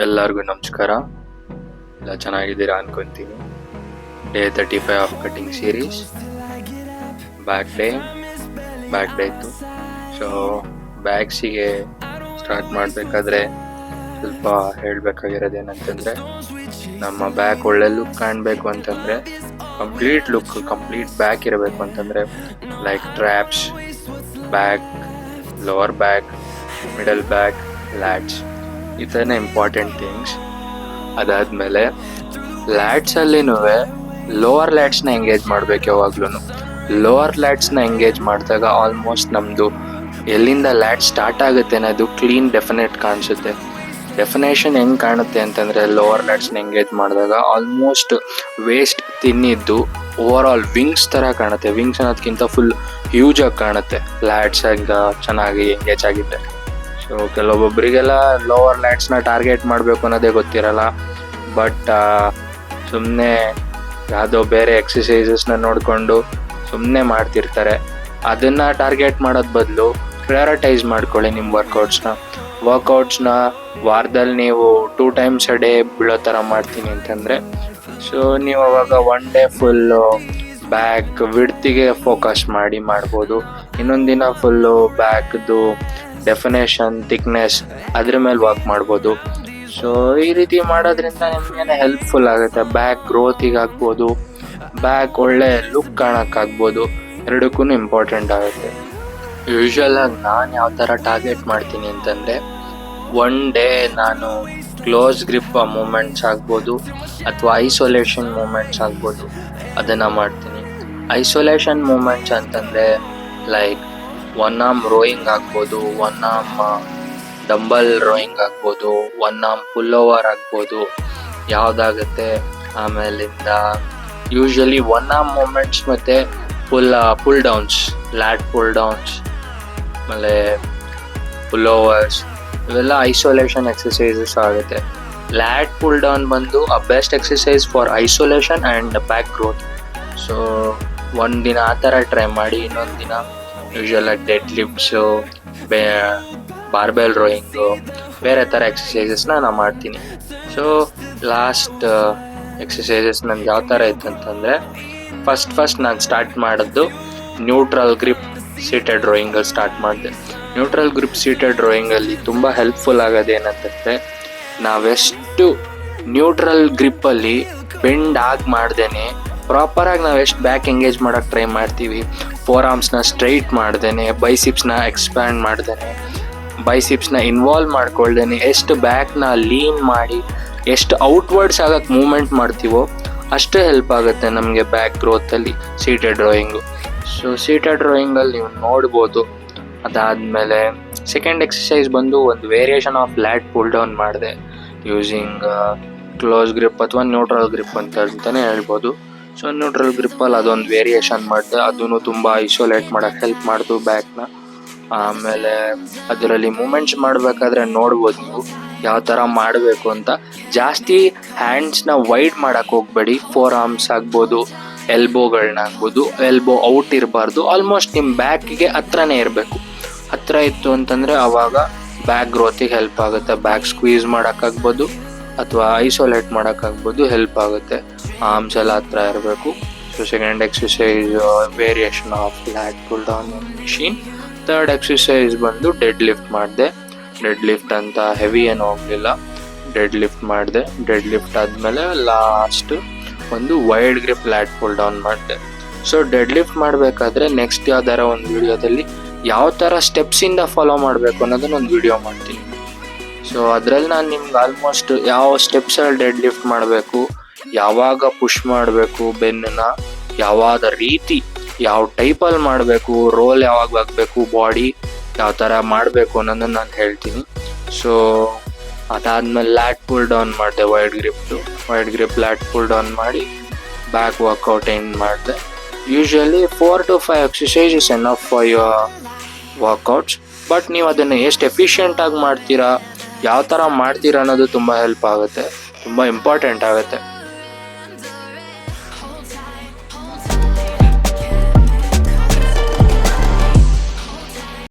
ಎಲ್ಲರಿಗೂ ನಮಸ್ಕಾರ. ಎಲ್ಲ ಚೆನ್ನಾಗಿದ್ದೀರಾ ಅನ್ಕೊಂತೀನಿ. Day 35 of cutting series. Back day ಇತ್ತು. ಸೊ ಬ್ಯಾಗ್ಸಿಗೆ ಸ್ಟಾರ್ಟ್ ಮಾಡಬೇಕಾದ್ರೆ ಸ್ವಲ್ಪ ಹೇಳಬೇಕಾಗಿರೋದು ಏನಂತಂದರೆ, ನಮ್ಮ ಬ್ಯಾಗ್ ಒಳ್ಳೆ ಲುಕ್ ಕಾಣಬೇಕು ಅಂತಂದರೆ, ಕಂಪ್ಲೀಟ್ ಬ್ಯಾಗ್ ಇರಬೇಕು ಅಂತಂದರೆ, like traps, bag, lower bag, middle bag, lats, ಈ ಥರನೇ ಇಂಪಾರ್ಟೆಂಟ್ ಥಿಂಗ್ಸ್. ಅದಾದಮೇಲೆ ಲ್ಯಾಟ್ಸಲ್ಲಿನೂ ಲೋವರ್ ಲ್ಯಾಟ್ಸ್ನ ಎಂಗೇಜ್ ಮಾಡಬೇಕು. ಯಾವಾಗ್ಲೂ ಲೋವರ್ ಲ್ಯಾಟ್ಸ್ನ ಎಂಗೇಜ್ ಮಾಡಿದಾಗ ಆಲ್ಮೋಸ್ಟ್ ನಮ್ಮದು ಎಲ್ಲಿಂದ ಲ್ಯಾಟ್ ಸ್ಟಾರ್ಟ್ ಆಗುತ್ತೆ ಅನ್ನೋದು ಕ್ಲೀನ್ ಡೆಫಿನೆಟ್ ಕಾಣಿಸುತ್ತೆ. ಡೆಫಿನೇಷನ್ ಹೆಂಗೆ ಕಾಣುತ್ತೆ ಅಂತಂದರೆ, ಲೋವರ್ ಲ್ಯಾಟ್ಸ್ನ ಎಂಗೇಜ್ ಮಾಡಿದಾಗ ಆಲ್ಮೋಸ್ಟ್ ವೇಸ್ಟ್ ತಿನ್ನಿದ್ದು ಓವರ್ ಆಲ್ ವಿಂಗ್ಸ್ ಥರ ಕಾಣುತ್ತೆ. ವಿಂಗ್ಸ್ ಅನ್ನೋದಕ್ಕಿಂತ ಫುಲ್ ಹ್ಯೂಜಾಗಿ ಕಾಣುತ್ತೆ ಲ್ಯಾಟ್ಸ್ ಆಗ ಚೆನ್ನಾಗಿ ಎಂಗೇಜ್ ಆಗಿದ್ದೆ. ಸೊ ಕೆಲವೊಬ್ಬರಿಗೆಲ್ಲ ಲೋವರ್ ಲ್ಯಾಟ್ಸ್ನ ಟಾರ್ಗೆಟ್ ಮಾಡಬೇಕು ಅನ್ನೋದೇ ಗೊತ್ತಿರಲ್ಲ. ಬಟ್ ಸುಮ್ಮನೆ ಯಾವುದೋ ಬೇರೆ ಎಕ್ಸಸೈಸಸ್ನ ನೋಡಿಕೊಂಡು ಸುಮ್ಮನೆ ಮಾಡ್ತಿರ್ತಾರೆ. ಅದನ್ನು ಟಾರ್ಗೆಟ್ ಮಾಡೋದು ಬದಲು ಪ್ರಯಾರಿಟೈಸ್ ಮಾಡ್ಕೊಳ್ಳಿ ನಿಮ್ಮ ವರ್ಕೌಟ್ಸ್ನ. ವಾರದಲ್ಲಿ ನೀವು 2 times a day ಬೀಳೋ ಥರ ಮಾಡ್ತೀನಿ ಅಂತಂದರೆ, ಸೊ ನೀವು ಅವಾಗ 1 day ಫುಲ್ಲು ಬ್ಯಾಕ್ ವಿಡ್ತಿಗೆ ಫೋಕಸ್ ಮಾಡ್ಬೋದು. ಇನ್ನೊಂದು ದಿನ ಫುಲ್ಲು ಬ್ಯಾಕ್ದು ಡೆಫಿನೇಷನ್, ಥಿಕ್ನೆಸ್ ಅದ್ರ ಮೇಲೆ ವರ್ಕ್ ಮಾಡ್ಬೋದು. ಸೊ ಈ ರೀತಿ ಮಾಡೋದ್ರಿಂದ ನಿಮಗೇನೆ ಹೆಲ್ಪ್ಫುಲ್ ಆಗುತ್ತೆ. ಬ್ಯಾಕ್ ಗ್ರೋತಿಗೆ ಆಗ್ಬೋದು, ಬ್ಯಾಕ್ ಒಳ್ಳೆ ಲುಕ್ ಕಾಣೋಕ್ಕಾಗ್ಬೋದು. ಎರಡಕ್ಕೂ ಇಂಪಾರ್ಟೆಂಟ್ ಆಗುತ್ತೆ. ಯೂಶ್ವಲಾಗಿ ನಾನು ಯಾವ ಥರ ಟಾರ್ಗೆಟ್ ಮಾಡ್ತೀನಿ ಅಂತಂದರೆ, 1 day ನಾನು ಕ್ಲೋಸ್ ಗ್ರಿಪ್ ಮೂಮೆಂಟ್ಸ್ ಆಗ್ಬೋದು ಅಥವಾ ಐಸೋಲೇಷನ್ ಮೂಮೆಂಟ್ಸ್ ಆಗ್ಬೋದು, ಅದನ್ನು ಮಾಡ್ತೀನಿ. ಐಸೋಲೇಷನ್ ಮೂಮೆಂಟ್ಸ್ ಅಂತಂದರೆ ಲೈಕ್ 1 arm ರೋಯಿಂಗ್ ಆಗ್ಬೋದು, 1 arm ಡಂಬಲ್ ರೋಯಿಂಗ್ ಆಗ್ಬೋದು, 1 arm ಪುಲ್ ಓವರ್ ಆಗ್ಬೋದು, ಯಾವುದಾಗುತ್ತೆ. ಆಮೇಲಿಂದ ಯೂಶ್ವಲಿ 1 arm ಮೂಮೆಂಟ್ಸ್ ಮತ್ತು pull downs, lat pull downs, ಆಮೇಲೆ ಪುಲ್ ಓವರ್ಸ್, ಇವೆಲ್ಲ ಐಸೋಲೇಷನ್ ಎಕ್ಸಸೈಸಸ್ ಆಗುತ್ತೆ. ಲ್ಯಾಟ್ ಪುಲ್ ಡೌನ್ ಬಂದು best exercise for isolation and back growth. So ಒಂದಿನ ಆ ಥರ ಟ್ರೈ ಮಾಡಿ. ಇನ್ನೊಂದು ದಿನ ಯೂಶ್ವಲಾಗಿ ಡೆಡ್ ಲಿಫ್ಟ್ಸು, ಬಾರ್ಬೆಲ್ ರೋಯಿಂಗು, ಬೇರೆ ಥರ ಎಕ್ಸಸೈಸಸ್ನ ನಾನು ಮಾಡ್ತೀನಿ. ಸೊ ಲಾಸ್ಟ್ ಎಕ್ಸಸೈಸಸ್ ನನಗೆ ಯಾವ ಥರ ಇತ್ತು ಅಂತಂದರೆ, ಫಸ್ಟ್ ನಾನು ಸ್ಟಾರ್ಟ್ ಮಾಡಿದ್ದು ನ್ಯೂಟ್ರಲ್ ಗ್ರಿಪ್ ಸೀಟೆಡ್ ರೋಯಿಂಗಲ್ಲಿ ಸ್ಟಾರ್ಟ್ ಮಾಡಿದೆ. ನ್ಯೂಟ್ರಲ್ ಗ್ರಿಪ್ ಸೀಟೆಡ್ ರೋಯಿಂಗಲ್ಲಿ ತುಂಬ ಹೆಲ್ಪ್ಫುಲ್ ಆಗೋದೇನಂತಂದರೆ, ನಾವೆಷ್ಟು ನ್ಯೂಟ್ರಲ್ ಗ್ರಿಪ್ಪಲ್ಲಿ ಬೆಂಡ್ ಆಗಿ ಮಾಡ್ದೇನೆ ಪ್ರಾಪರಾಗಿ ನಾವು ಎಷ್ಟು ಬ್ಯಾಕ್ ಎಂಗೇಜ್ ಮಾಡೋಕ್ಕೆ ಟ್ರೈ ಮಾಡ್ತೀವಿ, ಫೋರ್ ಆರ್ಮ್ಸ್ನ ಸ್ಟ್ರೈಟ್ ಮಾಡ್ದೇನೆ, ಬೈಸಿಪ್ಸ್ನ ಎಕ್ಸ್ಪ್ಯಾಂಡ್ ಮಾಡ್ದೇನೆ, ಬೈಸಿಪ್ಸ್ನ ಇನ್ವಾಲ್ವ್ ಮಾಡ್ಕೊಳ್ದೇನೆ, ಎಷ್ಟು ಬ್ಯಾಕ್ನ ಲೀನ್ ಮಾಡಿ ಎಷ್ಟು ಔಟ್ವರ್ಡ್ಸ್ ಆಗೋಕ್ಕೆ ಮೂಮೆಂಟ್ ಮಾಡ್ತೀವೋ ಅಷ್ಟೇ ಹೆಲ್ಪ್ ಆಗುತ್ತೆ ನಮಗೆ ಬ್ಯಾಕ್ ಗ್ರೋತಲ್ಲಿ ಸೀಟೆಡ್ ರೋಯಿಂಗು. ಸೊ ಸೀಟೆಡ್ ರೋಯಿಂಗಲ್ಲಿ ನೀವು ನೋಡ್ಬೋದು. ಅದಾದಮೇಲೆ ಸೆಕೆಂಡ್ ಎಕ್ಸಸೈಸ್ ಬಂದು ಒಂದು ವೇರಿಯೇಷನ್ ಆಫ್ ಲ್ಯಾಟ್ ಪುಲ್ ಡೌನ್ ಮಾಡಿದೆ ಯೂಸಿಂಗ್ ಕ್ಲೋಸ್ ಗ್ರಿಪ್ ಅಥವಾ ನ್ಯೂಟ್ರಲ್ ಗ್ರಿಪ್ ಅಂತಲೇ ಹೇಳ್ಬೋದು. ಸೊ ನ್ಯೂಟ್ರಲ್ ಗ್ರಿಪ್ಪಲ್ಲಿ ಅದೊಂದು ವೇರಿಯೇಷನ್ ಮಾಡಿದೆ. ಅದೂ ತುಂಬ ಐಸೋಲೇಟ್ ಮಾಡೋಕ್ಕೆ ಹೆಲ್ಪ್ ಮಾಡ್ತು ಬ್ಯಾಕ್ನ. ಆಮೇಲೆ ಅದರಲ್ಲಿ ಮೂಮೆಂಟ್ಸ್ ಮಾಡಬೇಕಾದ್ರೆ ನೋಡ್ಬೋದು ನೀವು ಯಾವ ಥರ ಮಾಡಬೇಕು ಅಂತ. ಜಾಸ್ತಿ ಹ್ಯಾಂಡ್ಸ್ನ ವೈಡ್ ಮಾಡೋಕ್ಕೆ ಹೋಗಬೇಡಿ. ಫೋರ್ ಆರ್ಮ್ಸ್ ಆಗ್ಬೋದು, ಎಲ್ಬೋಗಳನ್ನ ಆಗ್ಬೋದು, ಎಲ್ಬೋ ಔಟ್ ಇರಬಾರ್ದು. ಆಲ್ಮೋಸ್ಟ್ ನಿಮ್ಮ ಬ್ಯಾಕಿಗೆ ಹತ್ರನೇ ಇರಬೇಕು. ಹತ್ರ ಇತ್ತು ಅಂತಂದರೆ ಆವಾಗ ಬ್ಯಾಕ್ ಗ್ರೋತಿಗೆ ಹೆಲ್ಪ್ ಆಗುತ್ತೆ. ಬ್ಯಾಕ್ ಸ್ಕ್ವೀಸ್ ಮಾಡೋಕ್ಕಾಗ್ಬೋದು ಅಥವಾ ಐಸೋಲೇಟ್ ಮಾಡೋಕ್ಕಾಗ್ಬೋದು, ಹೆಲ್ಪ್ ಆಗುತ್ತೆ. ಆರ್ಮ್ಸ್ ಎಲ್ಲ ಹತ್ರ ಇರಬೇಕು. So second exercise variation of ಲ್ಯಾಟ್ pull down machine. Third exercise ಬಂದು ಡೆಡ್ ಲಿಫ್ಟ್ ಮಾಡಿದೆ. ಡೆಡ್ ಲಿಫ್ಟ್ ಅಂತ ಹೆವಿ ಏನು ಹೋಗಲಿಲ್ಲ, ಡೆಡ್ ಲಿಫ್ಟ್ ಮಾಡಿದೆ. ಡೆಡ್ ಲಿಫ್ಟ್ ಆದಮೇಲೆ ಲಾಸ್ಟ್ ಒಂದು ವೈಡ್ ಗ್ರಿಪ್ ಲ್ಯಾಟ್ ಪುಲ್ ಡೌನ್ ಮಾಡಿದೆ. ಸೊ ಡೆಡ್ ಲಿಫ್ಟ್ ಮಾಡಬೇಕಾದ್ರೆ ನೆಕ್ಸ್ಟ್ ಯಾವ್ದಾರ ಒಂದು ವಿಡಿಯೋದಲ್ಲಿ ಯಾವ ಥರ ಸ್ಟೆಪ್ಸಿಂದ ಫಾಲೋ ಮಾಡಬೇಕು ಅನ್ನೋದನ್ನ ಒಂದು ವಿಡಿಯೋ ಮಾಡ್ತೀನಿ. ಸೊ ಅದರಲ್ಲಿ ನಾನು ನಿಮ್ಗೆ ಆಲ್ಮೋಸ್ಟ್ ಯಾವ ಸ್ಟೆಪ್ಸಲ್ಲಿ ಡೆಡ್ ಲಿಫ್ಟ್ ಮಾಡಬೇಕು, ಯಾವಾಗ ಪುಷ್ ಮಾಡಬೇಕು, ಬೆನ್ನನ್ನು ಯಾವಾದ ರೀತಿ ಯಾವ ಟೈಪಲ್ಲಿ ಮಾಡಬೇಕು, ರೋಲ್ ಯಾವಾಗ ಆಗಬೇಕು, ಬಾಡಿ ಯಾವ ಥರ ಮಾಡಬೇಕು ಅನ್ನೋದನ್ನು ನಾನು ಹೇಳ್ತೀನಿ. ಸೊ ಅದಾದಮೇಲೆ ಲ್ಯಾಟ್ ಪುಲ್ ಡೌನ್ ಮಾಡಿದೆ. ವೈಡ್ ಗ್ರಿಪ್ ಲ್ಯಾಟ್ ಪುಲ್ ಡೌನ್ ಮಾಡಿ ಬ್ಯಾಕ್ ವರ್ಕೌಟ್ ಎಂಡ್ ಮಾಡಿದೆ. Usually 4 to 5 exercises enough for your workouts. But ನೀವು ಅದನ್ನು ಎಷ್ಟು ಎಫಿಷಿಯೆಂಟಾಗಿ ಮಾಡ್ತೀರಾ, ಯಾವ ಥರ ಮಾಡ್ತೀರಾ ಅನ್ನೋದು ತುಂಬ ಹೆಲ್ಪ್ ಆಗುತ್ತೆ, ತುಂಬ ಇಂಪಾರ್ಟೆಂಟ್ ಆಗುತ್ತೆ.